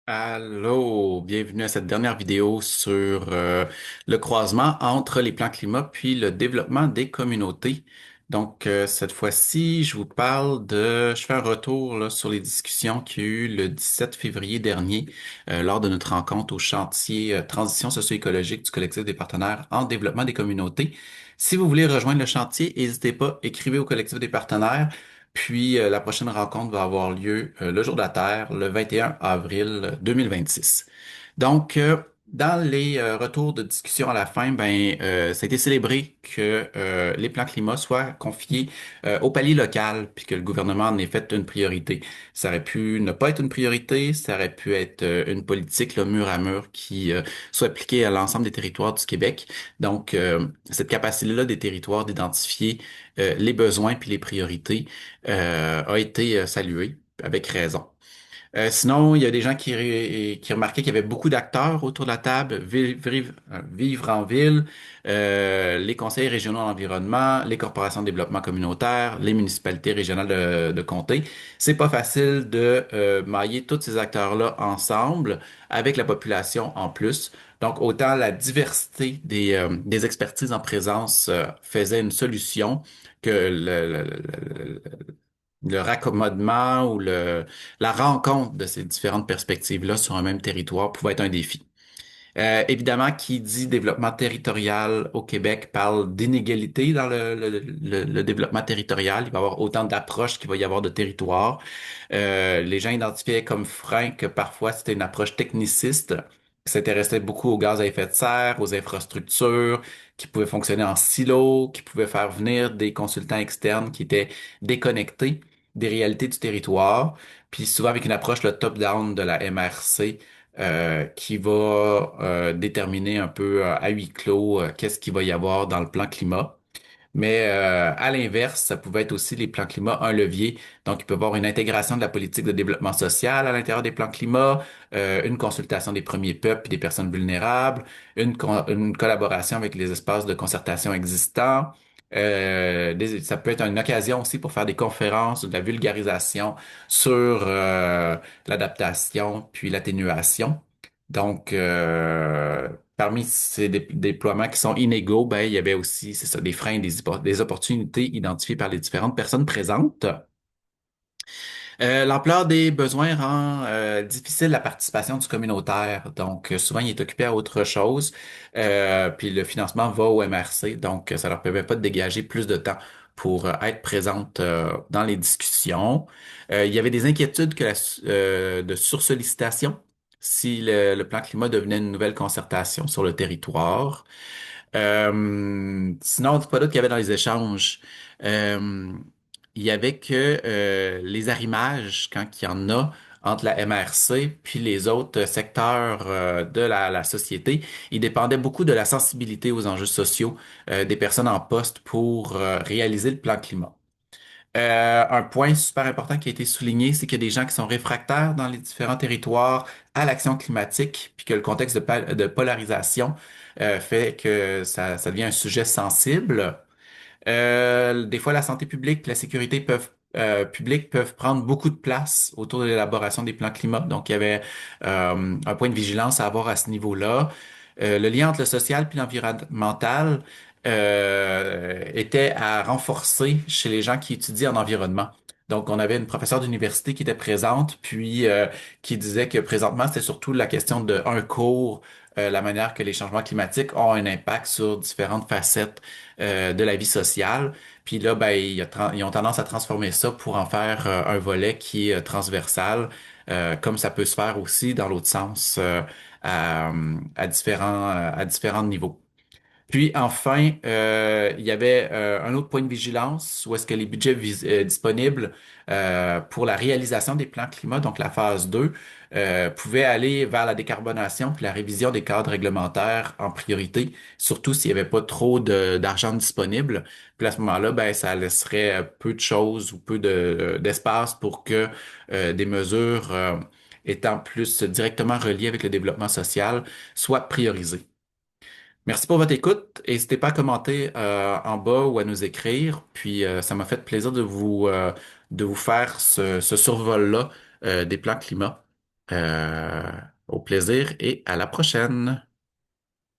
Allô, bienvenue à cette dernière vidéo sur le croisement entre les plans climat puis le développement des communautés. Cette fois-ci, je fais un retour là, sur les discussions qu'il y a eu le 17 février dernier lors de notre rencontre au chantier Transition socio-écologique du collectif des partenaires en développement des communautés. Si vous voulez rejoindre le chantier, n'hésitez pas, écrivez au collectif des partenaires. Puis la prochaine rencontre va avoir lieu le jour de la Terre, le 21 avril 2026. Donc, dans les retours de discussion à la fin, ça a été célébré que les plans climat soient confiés au palier local, puis que le gouvernement en ait fait une priorité. Ça aurait pu ne pas être une priorité, ça aurait pu être une politique là, mur à mur qui soit appliquée à l'ensemble des territoires du Québec. Cette capacité-là des territoires d'identifier les besoins puis les priorités a été saluée avec raison. Sinon, il y a des gens qui remarquaient qu'il y avait beaucoup d'acteurs autour de la table, vivre en ville, les conseils régionaux d'environnement, les corporations de développement communautaire, les municipalités régionales de comté. C'est pas facile de mailler tous ces acteurs-là ensemble avec la population en plus. Donc, autant la diversité des expertises en présence faisait une solution que le raccommodement ou la rencontre de ces différentes perspectives-là sur un même territoire pouvait être un défi. Évidemment, qui dit développement territorial au Québec parle d'inégalité dans le développement territorial. Il va y avoir autant d'approches qu'il va y avoir de territoires. Les gens identifiaient comme frein que parfois c'était une approche techniciste qui s'intéressait beaucoup aux gaz à effet de serre, aux infrastructures, qui pouvaient fonctionner en silo, qui pouvaient faire venir des consultants externes qui étaient déconnectés des réalités du territoire, puis souvent avec une approche le top-down de la MRC qui va déterminer un peu à huis clos qu'est-ce qu'il va y avoir dans le plan climat. Mais à l'inverse, ça pouvait être aussi les plans climat un levier. Donc, il peut y avoir une intégration de la politique de développement social à l'intérieur des plans climat, une consultation des premiers peuples et des personnes vulnérables, une collaboration avec les espaces de concertation existants. Ça peut être une occasion aussi pour faire des conférences ou de la vulgarisation sur l'adaptation puis l'atténuation. Parmi ces déploiements qui sont inégaux, il y avait aussi, c'est ça, des freins, des opportunités identifiées par les différentes personnes présentes. L'ampleur des besoins rend difficile la participation du communautaire. Souvent, il est occupé à autre chose. Puis le financement va au MRC. Donc, ça leur permet pas de dégager plus de temps pour être présente dans les discussions. Il y avait des inquiétudes de sursollicitation si le plan climat devenait une nouvelle concertation sur le territoire. Sinon, c'est pas d'autre qu'il y avait dans les échanges. Euh, il y avait que les arrimages, quand il y en a entre la MRC puis les autres secteurs de la société, ils dépendaient beaucoup de la sensibilité aux enjeux sociaux des personnes en poste pour réaliser le plan climat. Un point super important qui a été souligné, c'est qu'il y a des gens qui sont réfractaires dans les différents territoires à l'action climatique, puis que le contexte de polarisation fait que ça devient un sujet sensible. Des fois, la santé publique, la sécurité publique peuvent prendre beaucoup de place autour de l'élaboration des plans climat. Donc, il y avait un point de vigilance à avoir à ce niveau-là. Le lien entre le social puis l'environnemental était à renforcer chez les gens qui étudient en environnement. Donc, on avait une professeure d'université qui était présente, puis qui disait que présentement, c'était surtout la question de un cours, la manière que les changements climatiques ont un impact sur différentes facettes de la vie sociale. Puis là, ils ont tendance à transformer ça pour en faire un volet qui est transversal, comme ça peut se faire aussi dans l'autre sens à différents niveaux. Puis enfin, il y avait un autre point de vigilance où est-ce que les budgets disponibles pour la réalisation des plans climat, donc la phase 2, pouvaient aller vers la décarbonation puis la révision des cadres réglementaires en priorité, surtout s'il n'y avait pas trop d'argent disponible. Puis à ce moment-là, ça laisserait peu de choses ou d'espace pour que des mesures étant plus directement reliées avec le développement social soient priorisées. Merci pour votre écoute. N'hésitez pas à commenter en bas ou à nous écrire. Puis ça m'a fait plaisir de vous faire ce survol-là des plans climat. Euh, Au plaisir et à la prochaine.